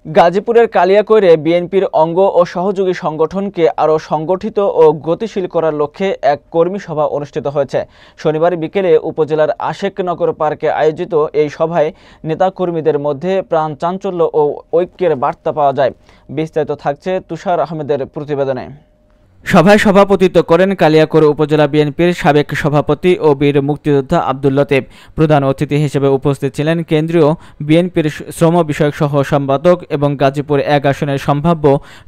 গাজীপুরের কালিয়াকৈরে বিএনপির অঙ্গ ও সহযোগী সংগঠনকে আরও সংগঠিত ও গতিশীল করার লক্ষ্যে এক কর্মী সভা অনুষ্ঠিত হয়েছে। শনিবার বিকেলে উপজেলার আশেকনগর পার্কে আয়োজিত এই সভায় নেতাকর্মীদের মধ্যে প্রাণ চাঞ্চল্য ও ঐক্যের বার্তা পাওয়া যায়। বিস্তারিত থাকছে তুষার আহমেদের প্রতিবেদনে। সভায় সভাপতিত্ব করেন কালিয়াকৈর উপজেলা বিএনপির সাবেক সভাপতি ও বীর মুক্তিযোদ্ধা আব্দুল লতিফ। প্রধান অতিথি হিসেবে উপস্থিত ছিলেন কেন্দ্রীয় বিএনপির শ্রম বিষয়ক সহ সম্পাদক এবং গাজীপুর ১ আসনের সম্ভাব্য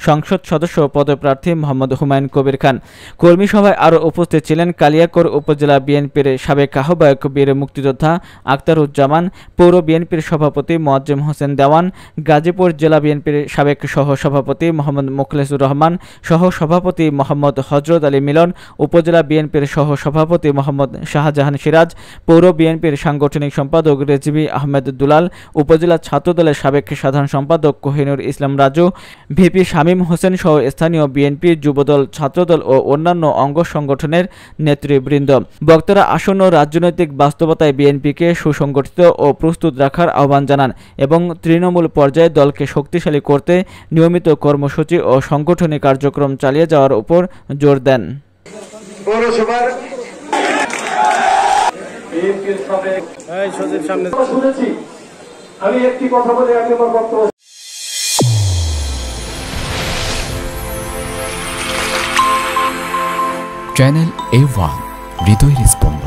সংসদ সদস্য পদপ্রার্থী মোহাম্মদ হুমায়ুন কবির খান। কর্মী সভায় আরও উপস্থিত ছিলেন কালিয়াকৈর উপজেলা বিএনপির সাবেক আহ্বায়ক বীর মুক্তিযোদ্ধা আখতারুজ্জামান, পৌর বিএনপির সভাপতি মোয়াজ্জেম হোসেন দেওয়ান, গাজীপুর জেলা বিএনপির সাবেক সহ সভাপতি মোহাম্মদ মোখলেসুর রহমান, সহ সভাপতি মোহাম্মদ হযরত আলী মিলন, উপজেলা বিএনপির সহ সভাপতি মোহাম্মদ শাহজাহান সিরাজ, পৌর বিএনপির সাংগঠনিক সম্পাদক রেজভী আহমেদ দুলাল, উপজেলা ছাত্রদলের সাবেক সাধারণ সম্পাদক কোহিনুর ইসলাম রাজু, ভিপি শামীম হোসেন সহ স্থানীয় বিএনপি, যুবদল, ছাত্রদল ও অন্যান্য অঙ্গ সংগঠনের নেতৃবৃন্দ। বক্তারা আসন্ন রাজনৈতিক বাস্তবতায় বিএনপিকে সুসংগঠিত ও প্রস্তুত রাখার আহ্বান জানান এবং তৃণমূল পর্যায়ে দলকে শক্তিশালী করতে নিয়মিত কর্মসূচি ও সাংগঠনিক কার্যক্রম চালিয়ে যাওয়ার উপর জোর দেন। চ্যানেল A1 হৃদয় রেসপন্স।